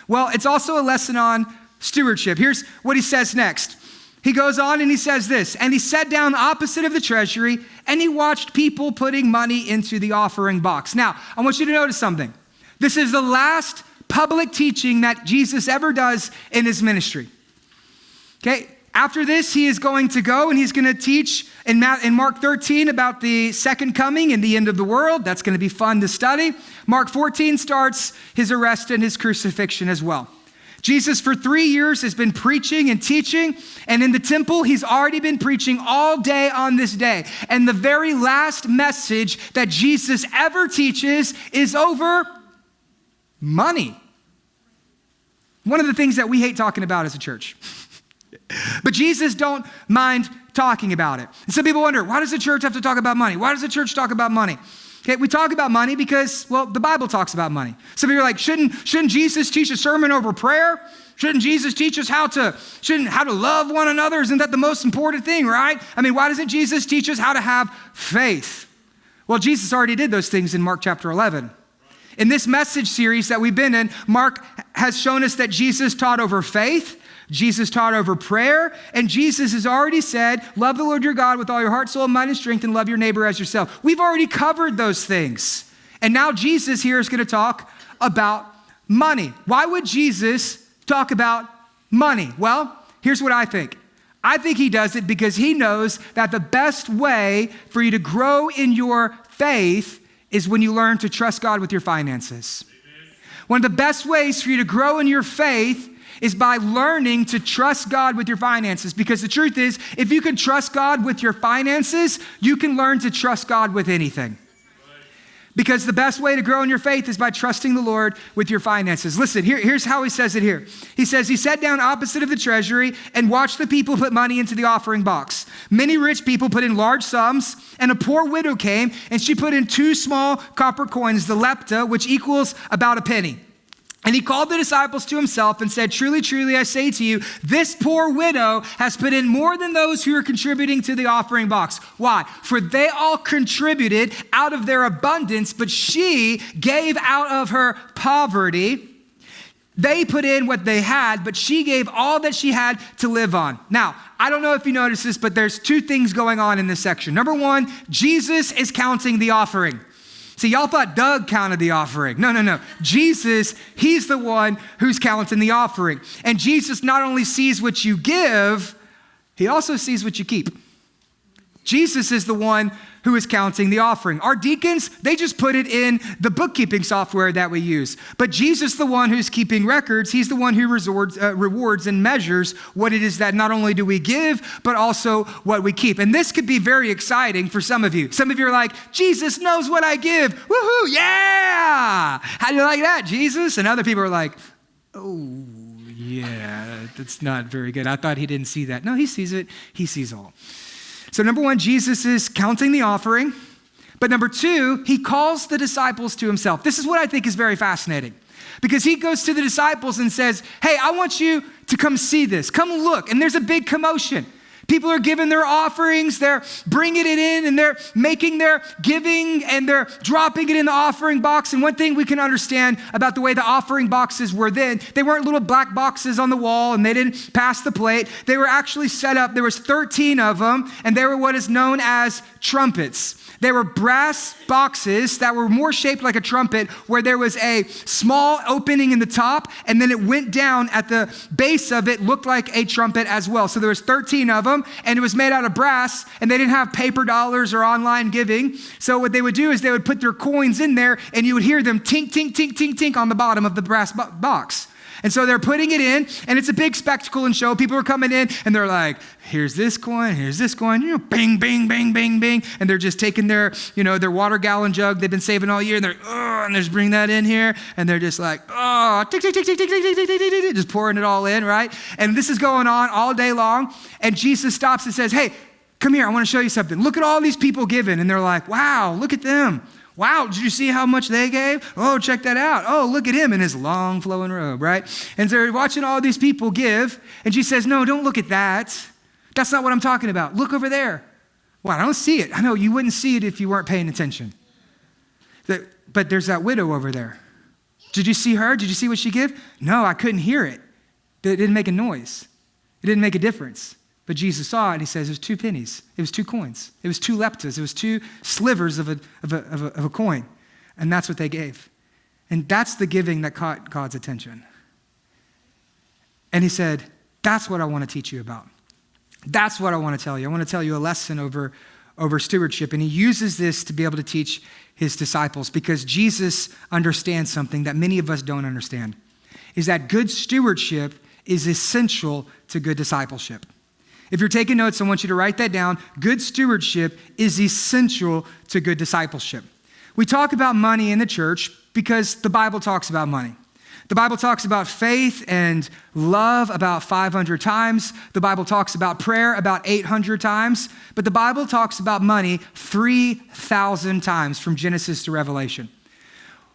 Well, it's also a lesson on stewardship. Here's what he says next. He goes on and he says this, and he sat down opposite of the treasury and he watched people putting money into the offering box. Now, I want you to notice something. This is the last public teaching that Jesus ever does in his ministry. Okay, after this, he is going to go and he's going to teach in Mark 13 about the second coming and the end of the world. That's going to be fun to study. Mark 14 starts his arrest and his crucifixion as well. Jesus for 3 years has been preaching and teaching, and in the temple, he's already been preaching all day on this day. And the very last message that Jesus ever teaches is over money. One of the things that we hate talking about as a church. But Jesus don't mind talking about it. And some people wonder, why does the church have to talk about money? Why does the church talk about money? Okay, we talk about money because, well, the Bible talks about money. Some people are like, shouldn't Jesus teach a sermon over prayer? Shouldn't Jesus teach us how to love one another? Isn't that the most important thing, right? I mean, why doesn't Jesus teach us how to have faith? Well, Jesus already did those things in Mark chapter 11. In this message series that we've been in, Mark has shown us that Jesus taught over faith, Jesus taught over prayer, and Jesus has already said, love the Lord your God with all your heart, soul, mind, and strength, and love your neighbor as yourself. We've already covered those things. And now Jesus here is going to talk about money. Why would Jesus talk about money? Well, here's what I think. I think he does it because he knows that the best way for you to grow in your faith is when you learn to trust God with your finances. Amen. One of the best ways for you to grow in your faith is by learning to trust God with your finances. Because the truth is, if you can trust God with your finances, you can learn to trust God with anything. Because the best way to grow in your faith is by trusting the Lord with your finances. Listen, here's how he says it here. He says, he sat down opposite of the treasury and watched the people put money into the offering box. Many rich people put in large sums, and a poor widow came, and she put in 2 small copper coins, the lepta, which equals about a penny. And he called the disciples to himself and said, truly, truly, I say to you, this poor widow has put in more than those who are contributing to the offering box. Why? For they all contributed out of their abundance, but she gave out of her poverty. They put in what they had, but she gave all that she had to live on. Now, I don't know if you noticed this, but there's 2 things going on in this section. Number 1, Jesus is counting the offering. See, y'all thought Doug counted the offering. No. Jesus, he's the one who's counting the offering. And Jesus not only sees what you give, he also sees what you keep. Jesus is the one who is counting the offering. Our deacons, they just put it in the bookkeeping software that we use. But Jesus, the one who's keeping records, he's the one who rewards and measures what it is that not only do we give, but also what we keep. And this could be very exciting for some of you. Some of you are like, Jesus knows what I give. Woohoo, yeah! How do you like that, Jesus? And other people are like, oh, yeah, that's not very good. I thought he didn't see that. No, he sees it. He sees all. So number 1, Jesus is counting the offering. But number 2, he calls the disciples to himself. This is what I think is very fascinating. Because he goes to the disciples and says, hey, I want you to come see this. Come look. And there's a big commotion. People are giving their offerings, they're bringing it in, and they're making their giving, and they're dropping it in the offering box. And one thing we can understand about the way the offering boxes were then, they weren't little black boxes on the wall, and they didn't pass the plate. They were actually set up. There was 13 of them, and they were what is known as trumpets. They were brass boxes that were more shaped like a trumpet, where there was a small opening in the top, and then it went down at the base of it, looked like a trumpet as well. So there was 13 of them, and it was made out of brass, and they didn't have paper dollars or online giving. So what they would do is they would put their coins in there, and you would hear them tink, tink, tink, tink, tink on the bottom of the brass box. And so they're putting it in, and it's a big spectacle and show. People are coming in, and they're like, here's this coin, bing, bing, bing, bing, bing. And they're just taking their water gallon jug they've been saving all year, and and they're just bringing that in here, and they're just like, tick, tick, tick, tick, tick, tick, tick, tick, tick, tick, just pouring it all in, right? And this is going on all day long, and Jesus stops and says, hey, come here, I want to show you something. Look at all these people giving. And they're like, wow, look at them. Wow, did you see how much they gave? Oh, check that out. Oh, look at him in his long flowing robe, right? And so they're watching all these people give. And she says, no, don't look at that. That's not what I'm talking about. Look over there. Well, I don't see it. I know you wouldn't see it if you weren't paying attention. But there's that widow over there. Did you see her? Did you see what she gave? No, I couldn't hear it. It didn't make a noise. It didn't make a difference. But Jesus saw it and he says, it was 2 pennies. It was 2 coins. It was 2 leptas. It was 2 slivers of a coin. And that's what they gave. And that's the giving that caught God's attention. And he said, that's what I want to teach you about. That's what I want to tell you. I want to tell you a lesson over stewardship. And he uses this to be able to teach his disciples because Jesus understands something that many of us don't understand, is that good stewardship is essential to good discipleship. If you're taking notes, I want you to write that down. Good stewardship is essential to good discipleship. We talk about money in the church because the Bible talks about money. The Bible talks about faith and love about 500 times. The Bible talks about prayer about 800 times. But the Bible talks about money 3,000 times from Genesis to Revelation.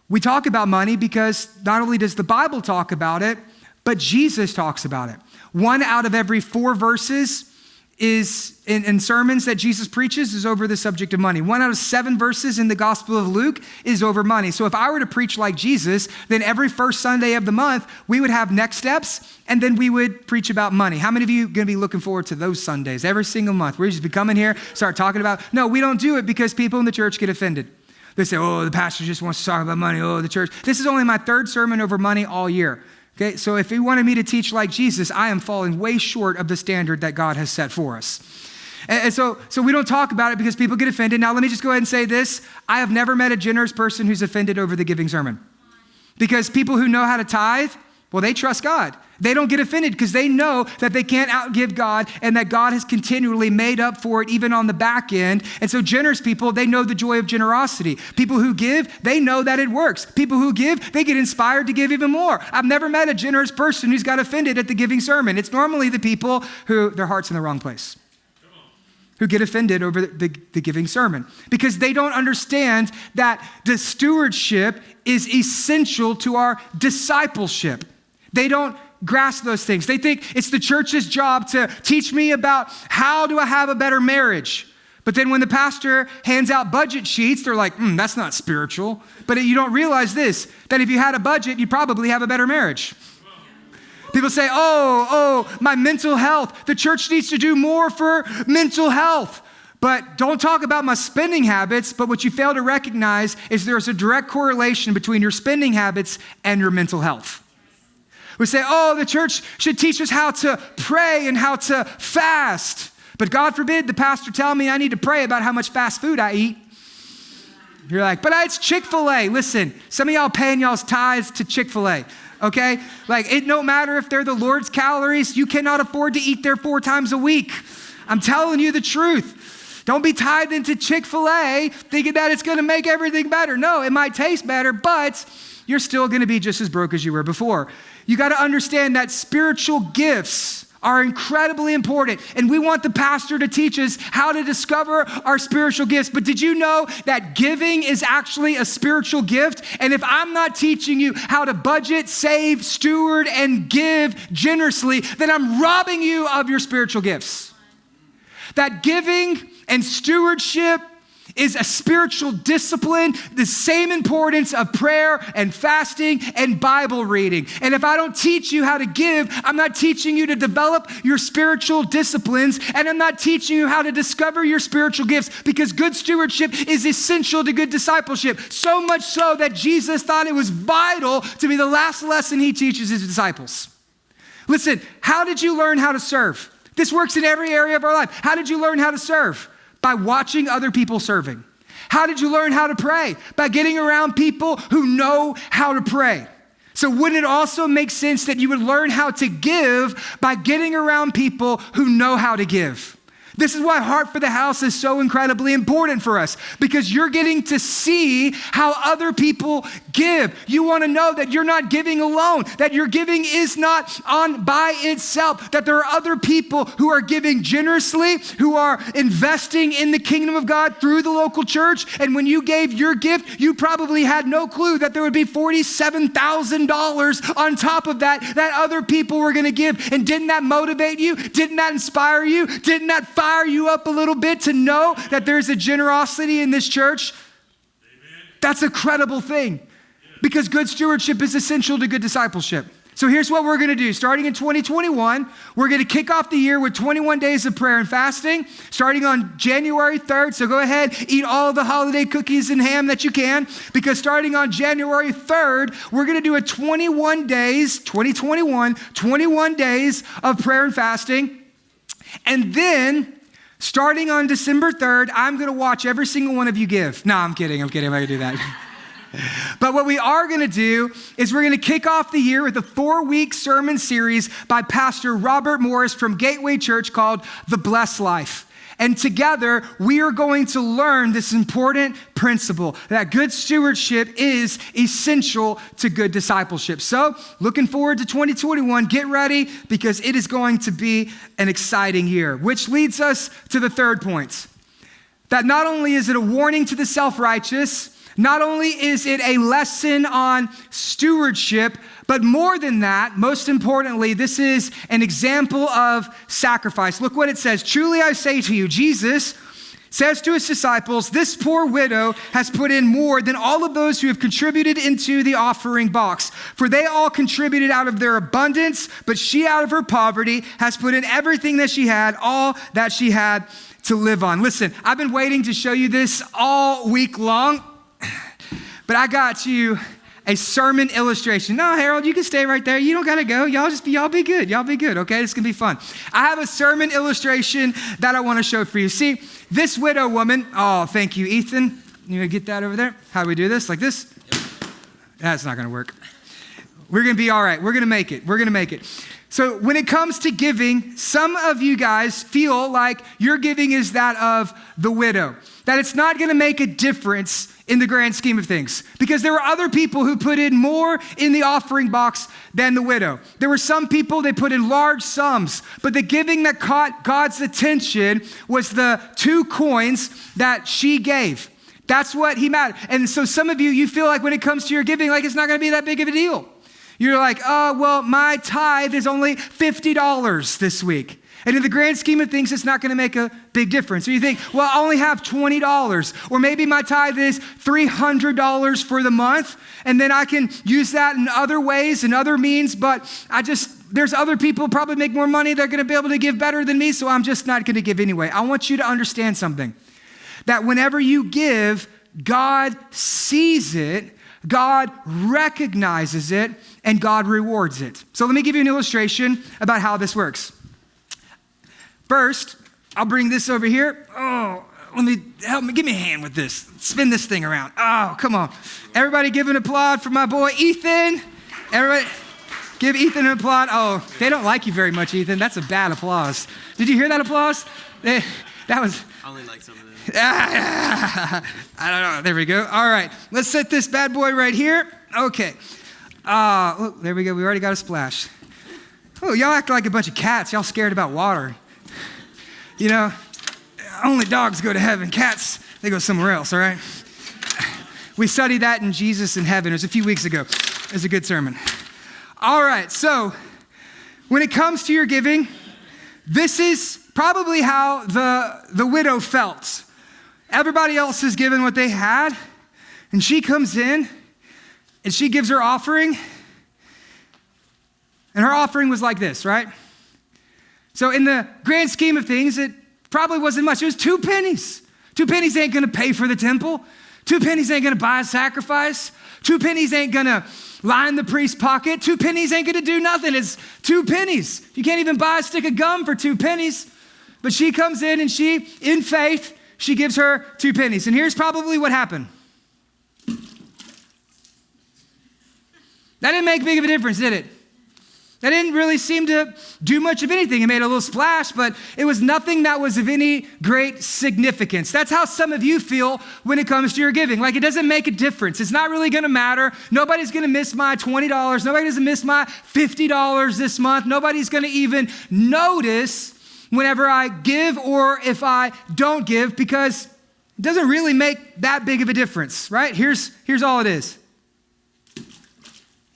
We talk about money because not only does the Bible talk about it, but Jesus talks about it. 1 out of every 4 verses is in sermons that Jesus preaches is over the subject of money. 1 out of 7 verses in the Gospel of Luke is over money. So if I were to preach like Jesus, then every first Sunday of the month, we would have next steps, and then we would preach about money. How many of you are going to be looking forward to those Sundays every single month? We're just be coming here, start talking about, no, we don't do it because people in the church get offended. They say, oh, the pastor just wants to talk about money. Oh, the church. This is only my 3rd sermon over money all year. Okay, so if you wanted me to teach like Jesus, I am falling way short of the standard that God has set for us. And so we don't talk about it because people get offended. Now, let me just go ahead and say this. I have never met a generous person who's offended over the giving sermon. Because people who know how to tithe, well, they trust God. They don't get offended because they know that they can't outgive God and that God has continually made up for it even on the back end. And so generous people, they know the joy of generosity. People who give, they know that it works. People who give, they get inspired to give even more. I've never met a generous person who's got offended at the giving sermon. It's normally the people who their heart's in the wrong place, who get offended over the giving sermon because they don't understand that the stewardship is essential to our discipleship. They don't grasp those things. They think it's the church's job to teach me about how do I have a better marriage. But then when the pastor hands out budget sheets, they're like, that's not spiritual. But you don't realize this, that if you had a budget, you'd probably have a better marriage. People say, oh, my mental health. The church needs to do more for mental health. But don't talk about my spending habits. But what you fail to recognize is there's a direct correlation between your spending habits and your mental health. We say, the church should teach us how to pray and how to fast. But God forbid the pastor tell me I need to pray about how much fast food I eat. You're like, but it's Chick-fil-A. Listen, some of y'all paying y'all's tithes to Chick-fil-A, okay? Like, it don't matter if they're the Lord's calories. You cannot afford to eat there 4 times a week. I'm telling you the truth. Don't be tied into Chick-fil-A thinking that it's going to make everything better. No, it might taste better, but you're still going to be just as broke as you were before. You got to understand that spiritual gifts are incredibly important. And we want the pastor to teach us how to discover our spiritual gifts. But did you know that giving is actually a spiritual gift? And if I'm not teaching you how to budget, save, steward, and give generously, then I'm robbing you of your spiritual gifts. That giving and stewardship is a spiritual discipline, the same importance of prayer and fasting and Bible reading. And if I don't teach you how to give, I'm not teaching you to develop your spiritual disciplines, and I'm not teaching you how to discover your spiritual gifts, because good stewardship is essential to good discipleship. So much so that Jesus thought it was vital to be the last lesson he teaches his disciples. Listen, how did you learn how to serve? This works in every area of our life. How did you learn how to serve? By watching other people serving. How did you learn how to pray? By getting around people who know how to pray. So wouldn't it also make sense that you would learn how to give by getting around people who know how to give? This is why Heart for the House is so incredibly important for us, because you're getting to see how other people give. You want to know that you're not giving alone, that your giving is not on by itself, that there are other people who are giving generously, who are investing in the kingdom of God through the local church. And when you gave your gift, you probably had no clue that there would be $47,000 on top of that other people were going to give. And didn't that motivate you? Didn't that inspire you? Didn't that fire you up a little bit to know that there's a generosity in this church? Amen. That's a credible thing, because good stewardship is essential to good discipleship. So here's what we're going to do. Starting in 2021, we're going to kick off the year with 21 days of prayer and fasting, starting on January 3rd. So go ahead, eat all the holiday cookies and ham that you can, because starting on January 3rd, we're going to do a 21 days of prayer and fasting. And then, starting on December 3rd, I'm going to watch every single one of you give. No, I'm kidding. I'm not going to do that. But what we are going to do is we're going to kick off the year with a 4-week sermon series by Pastor Robert Morris from Gateway Church called The Blessed Life. And together, we are going to learn this important principle that good stewardship is essential to good discipleship. So, looking forward to 2021. Get ready, because it is going to be an exciting year. Which leads us to the third point. That not only is it a warning to the self-righteous, not only is it a lesson on stewardship, but more than that, most importantly, this is an example of sacrifice. Look what it says. Truly I say to you, Jesus says to his disciples, this poor widow has put in more than all of those who have contributed into the offering box. For they all contributed out of their abundance, but she out of her poverty has put in everything that she had, all that she had to live on. Listen, I've been waiting to show you this all week long, but I got you a sermon illustration. No, Harold, you can stay right there. You don't got to go. Y'all be good. Y'all be good, okay? It's going to be fun. I have a sermon illustration that I want to show for you. See, this widow woman, oh, thank you, Ethan. You gonna get that over there? How do we do this? Like this? Yep. That's not going to work. We're going to be all right. We're going to make it. So when it comes to giving, some of you guys feel like your giving is that of the widow, that it's not going to make a difference in the grand scheme of things, because there were other people who put in more in the offering box than the widow. There were some people, they put in large sums, but the giving that caught God's attention was the 2 coins that she gave. That's what he mattered. And so some of you, you feel like when it comes to your giving, like it's not going to be that big of a deal. You're like, oh, well, my tithe is only $50 this week. And in the grand scheme of things, it's not going to make a big difference. Or you think, well, I only have $20. Or maybe my tithe is $300 for the month. And then I can use that in other ways and other means. But there's other people who probably make more money. They're going to be able to give better than me. So I'm just not going to give anyway. I want you to understand something. That whenever you give, God sees it, God recognizes it, and God rewards it. So let me give you an illustration about how this works. First, I'll bring this over here. Oh, give me a hand with this. Spin this thing around. Oh, come on. Everybody give an applaud for my boy, Ethan. Everybody give Ethan an applaud. Oh, they don't like you very much, Ethan. That's a bad applause. Did you hear that applause? That was... I only like some of them. I don't know. There we go. All right. Let's set this bad boy right here. Okay. There we go. We already got a splash. Oh, y'all act like a bunch of cats. Y'all scared about water. You know, only dogs go to heaven. Cats, they go somewhere else, all right? We studied that in Jesus in Heaven. It was a few weeks ago. It was a good sermon. All right, so when it comes to your giving, this is probably how the widow felt. Everybody else is given what they had, and she comes in, and she gives her offering, and her offering was like this, right? So in the grand scheme of things, it probably wasn't much. It was 2 pennies. 2 pennies ain't going to pay for the temple. 2 pennies ain't going to buy a sacrifice. 2 pennies ain't going to line the priest's pocket. 2 pennies ain't going to do nothing. It's 2 pennies. You can't even buy a stick of gum for 2 pennies. But she comes in and she, in faith, she gives her 2 pennies. And here's probably what happened. That didn't make big of a difference, did it? That didn't really seem to do much of anything. It made a little splash, but it was nothing that was of any great significance. That's how some of you feel when it comes to your giving. Like, it doesn't make a difference. It's not really gonna matter. Nobody's gonna miss my $20. Nobody doesn't miss my $50 this month. Nobody's gonna even notice whenever I give or if I don't give, because it doesn't really make that big of a difference, right? Here's all it is.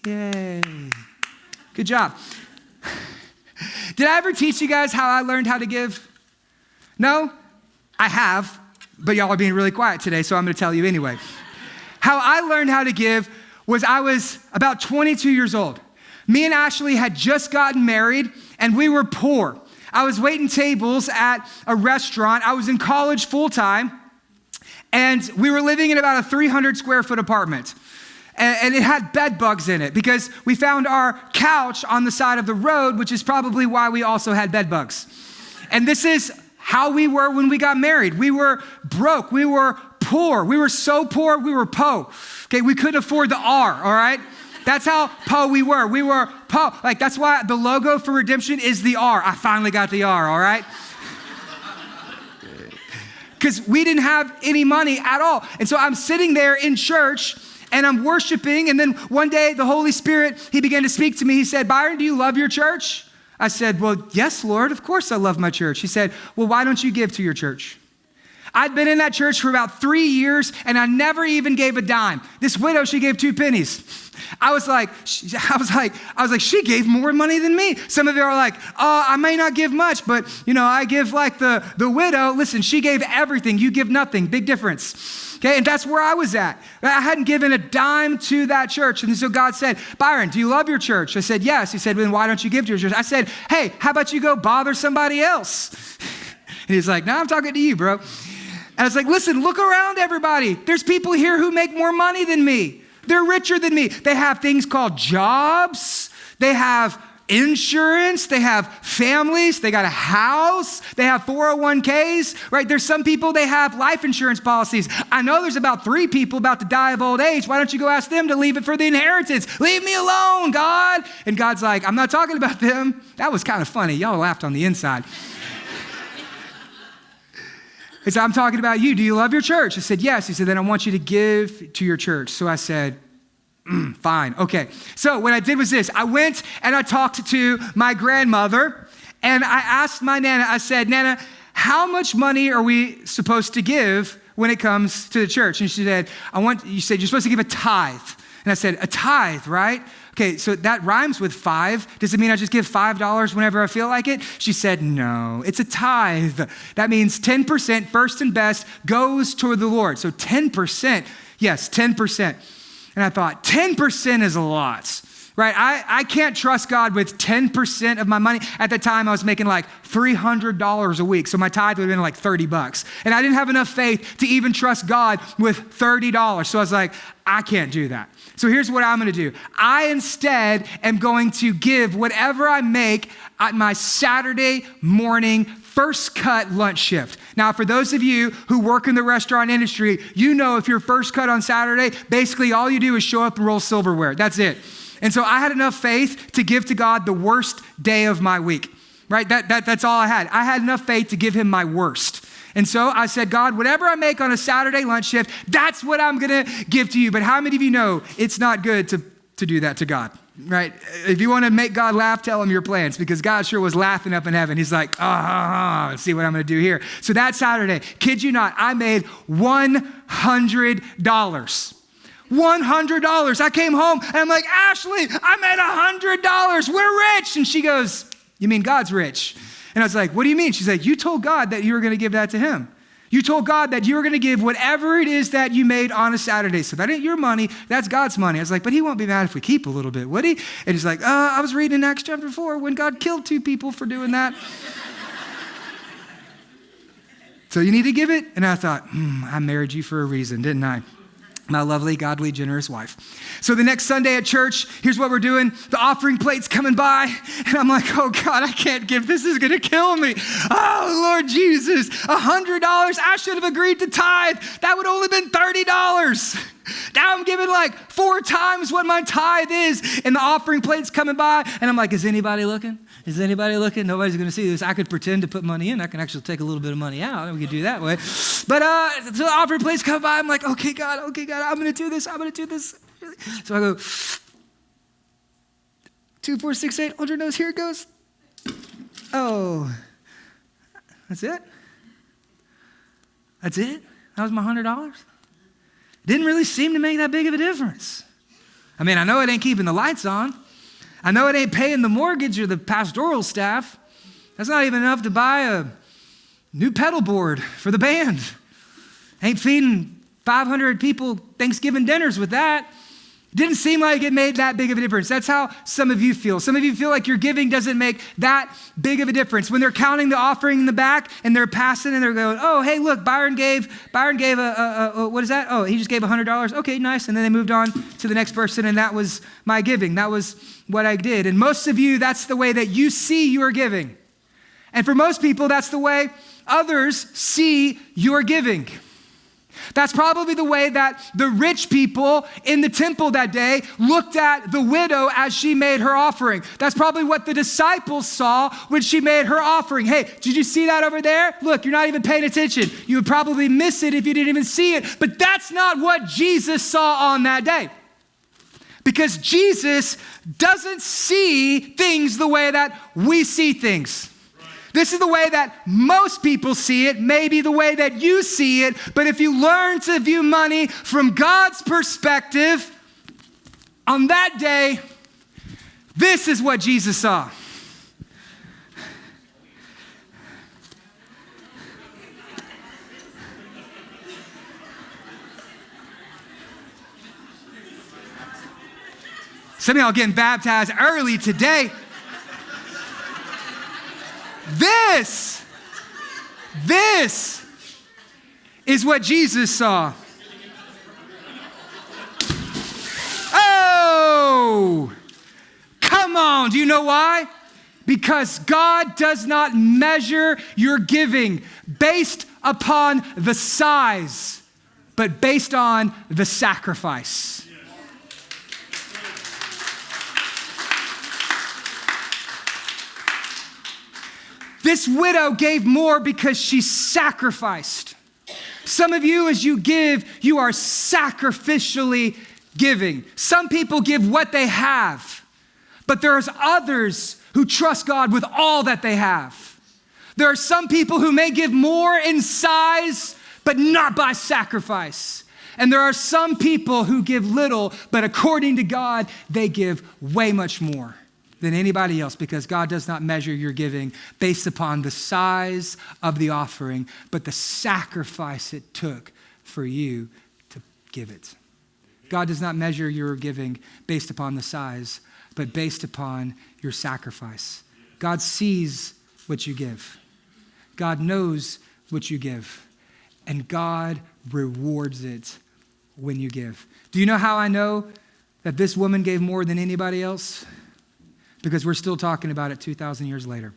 Yay. Good job. Did I ever teach you guys how I learned how to give? No? I have, but y'all are being really quiet today, so I'm gonna tell you anyway. How I learned how to give was I was about 22 years old. Me and Ashley had just gotten married, and we were poor. I was waiting tables at a restaurant. I was in college full-time, and we were living in about a 300 square foot apartment. And it had bed bugs in it because we found our couch on the side of the road, which is probably why we also had bed bugs. And this is how we were when we got married. We were broke. We were poor. We were so poor, we were po. Okay, we couldn't afford the R, all right? That's how po we were. We were po. Like, that's why the logo for Redemption is the R. I finally got the R, all right? Because we didn't have any money at all. And so I'm sitting there in church, and I'm worshiping, and then one day the Holy Spirit, he began to speak to me. He said, Byron, do you love your church? I said, well, yes, Lord, of course I love my church. He said, well, why don't you give to your church? I'd been in that church for about 3 years, and I never even gave a dime. This widow, she gave 2 pennies. I was like, she gave more money than me. Some of you are like, oh, I may not give much, but I give like the widow. Listen, she gave everything. You give nothing. Big difference. Okay, and that's where I was at. I hadn't given a dime to that church. And so God said, Byron, do you love your church? I said, yes. He said, then why don't you give to your church? I said, hey, how about you go bother somebody else? And he's like, no, I'm talking to you, bro. And I was like, listen, look around, everybody. There's people here who make more money than me. They're richer than me. They have things called jobs. They have insurance. They have families. They got a house. They have 401ks, right? There's some people, they have life insurance policies. I know there's about 3 people about to die of old age. Why don't you go ask them to leave it for the inheritance? Leave me alone, God. And God's like, I'm not talking about them. That was kind of funny. Y'all laughed on the inside. He said, I'm talking about you. Do you love your church? I said, yes. He said, then I want you to give to your church. So I said, fine. Okay. So what I did was this. I went and I talked to my grandmother, and I asked my Nana, I said, Nana, how much money are we supposed to give when it comes to the church? And she said, you said you're supposed to give a tithe. And I said, a tithe, right? Okay, so that rhymes with 5. Does it mean I just give $5 whenever I feel like it? She said, no, it's a tithe. That means 10%, first and best, goes toward the Lord. So 10%, yes, 10%. And I thought, 10% is a lot, right? I can't trust God with 10% of my money. At the time, I was making like $300 a week. So my tithe would have been like $30. And I didn't have enough faith to even trust God with $30. So I was like, I can't do that. So here's what I'm going to do. I instead am going to give whatever I make at my Saturday morning first cut lunch shift. Now, for those of you who work in the restaurant industry, you know if you're first cut on Saturday, basically all you do is show up and roll silverware. That's it. And so I had enough faith to give to God the worst day of my week, right? That's all I had. I had enough faith to give him my worst. And so I said, God, whatever I make on a Saturday lunch shift, that's what I'm going to give to you. But how many of you know it's not good to do that to God, right? If you want to make God laugh, tell him your plans, because God sure was laughing up in heaven. He's like, see what I'm going to do here. So that Saturday, kid you not, I made $100. $100. I came home and I'm like, Ashley, I made $100. We're rich. And she goes, you mean God's rich? And I was like, what do you mean? She's like, you told God that you were going to give that to him. You told God that you were going to give whatever it is that you made on a Saturday. So that ain't your money. That's God's money. I was like, but he won't be mad if we keep a little bit, would he? And he's like, I was reading in Acts chapter 4 when God killed 2 people for doing that. So you need to give it? And I thought, I married you for a reason, didn't I? My lovely, godly, generous wife. So the next Sunday at church, here's what we're doing. The offering plate's coming by, and I'm like, oh God, I can't give. This is gonna kill me. Oh Lord Jesus, $100. I should have agreed to tithe. That would only been $30. Now I'm giving like 4 times what my tithe is, and the offering plate's coming by, and I'm like, is anybody looking? Is anybody looking? Nobody's going to see this. I could pretend to put money in. I can actually take a little bit of money out. We could do that way. But so the offering plate's come by. I'm like, okay, God, I'm going to do this. I'm going to do this. So I go, 2, 4, 6, 8, 100 notes. Here it goes. Oh, that's it? That's it? That was my $100? Didn't really seem to make that big of a difference. I mean, I know it ain't keeping the lights on. I know it ain't paying the mortgage or the pastoral staff. That's not even enough to buy a new pedal board for the band. Ain't feeding 500 people Thanksgiving dinners with that. Didn't seem like it made that big of a difference. That's how some of you feel. Some of you feel like your giving doesn't make that big of a difference. When they're counting the offering in the back and they're passing and they're going, oh, hey, look, Byron gave what is that? Oh, he just gave $100. Okay, nice. And then they moved on to the next person, and that was my giving. That was what I did. And most of you, that's the way that you see your giving. And for most people, that's the way others see your giving. That's probably the way that the rich people in the temple that day looked at the widow as she made her offering. That's probably what the disciples saw when she made her offering. Hey, did you see that over there? Look, you're not even paying attention. You would probably miss it if you didn't even see it. But that's not what Jesus saw on that day. Because Jesus doesn't see things the way that we see things. This is the way that most people see it, maybe the way that you see it, but if you learn to view money from God's perspective, on that day, this is what Jesus saw. Some of y'all getting baptized early today. This is what Jesus saw. Oh, come on. Do you know why? Because God does not measure your giving based upon the size, but based on the sacrifice. This widow gave more because she sacrificed. Some of you, as you give, you are sacrificially giving. Some people give what they have, but there's others who trust God with all that they have. There are some people who may give more in size, but not by sacrifice. And there are some people who give little, but according to God, they give way much more than anybody else, because God does not measure your giving based upon the size of the offering, but the sacrifice it took for you to give it. God does not measure your giving based upon the size, but based upon your sacrifice. God sees what you give. God knows what you give, and God rewards it when you give. Do you know how I know that this woman gave more than anybody else? Because we're still talking about it 2,000 years later.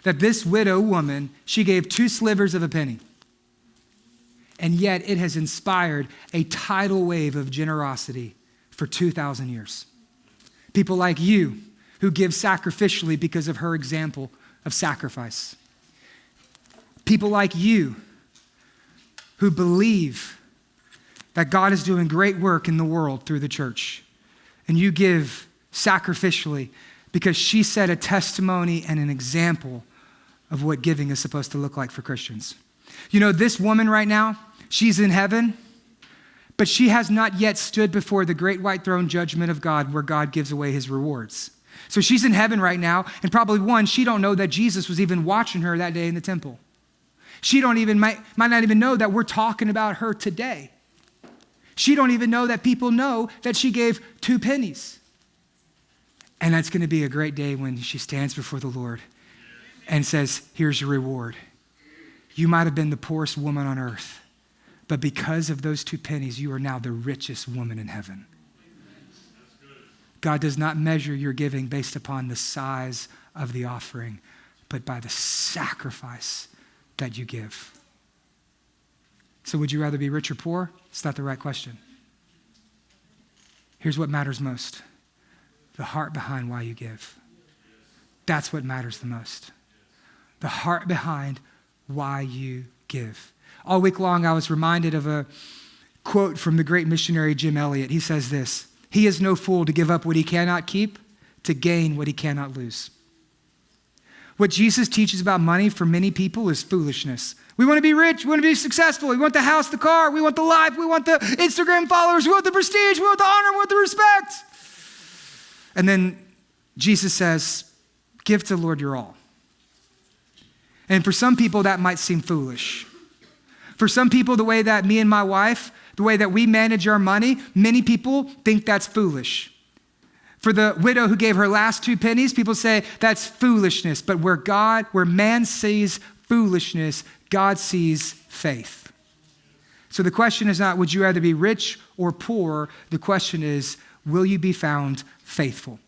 That this widow woman, she gave 2 slivers of a penny. And yet it has inspired a tidal wave of generosity for 2,000 years. People like you who give sacrificially because of her example of sacrifice. People like you who believe that God is doing great work in the world through the church. And you give sacrificially because she set a testimony and an example of what giving is supposed to look like for Christians. You know, this woman right now, she's in heaven, but she has not yet stood before the great white throne judgment of God where God gives away his rewards. So she's in heaven right now, and probably she don't know that Jesus was even watching her that day in the temple. She might not even know that we're talking about her today. She don't even know that people know that she gave 2 pennies. And that's going to be a great day when she stands before the Lord and says, here's your reward. You might have been the poorest woman on earth, but because of those 2 pennies, you are now the richest woman in heaven. God does not measure your giving based upon the size of the offering, but by the sacrifice that you give. So would you rather be rich or poor? It's not the right question. Here's what matters most. The heart behind why you give. That's what matters the most. The heart behind why you give. All week long, I was reminded of a quote from the great missionary Jim Elliot. He says this, "He is no fool to give up what he cannot keep to gain what he cannot lose." What Jesus teaches about money for many people is foolishness. We want to be rich. We want to be successful. We want the house, the car. We want the life. We want the Instagram followers. We want the prestige. We want the honor. We want the respect. And then Jesus says, give to the Lord your all. And for some people, that might seem foolish. For some people, the way that me and my wife, the way that we manage our money, many people think that's foolish. For the widow who gave her last 2 pennies, people say that's foolishness. But where man sees foolishness, God sees faith. So the question is not, would you rather be rich or poor? The question is, will you be found faithful?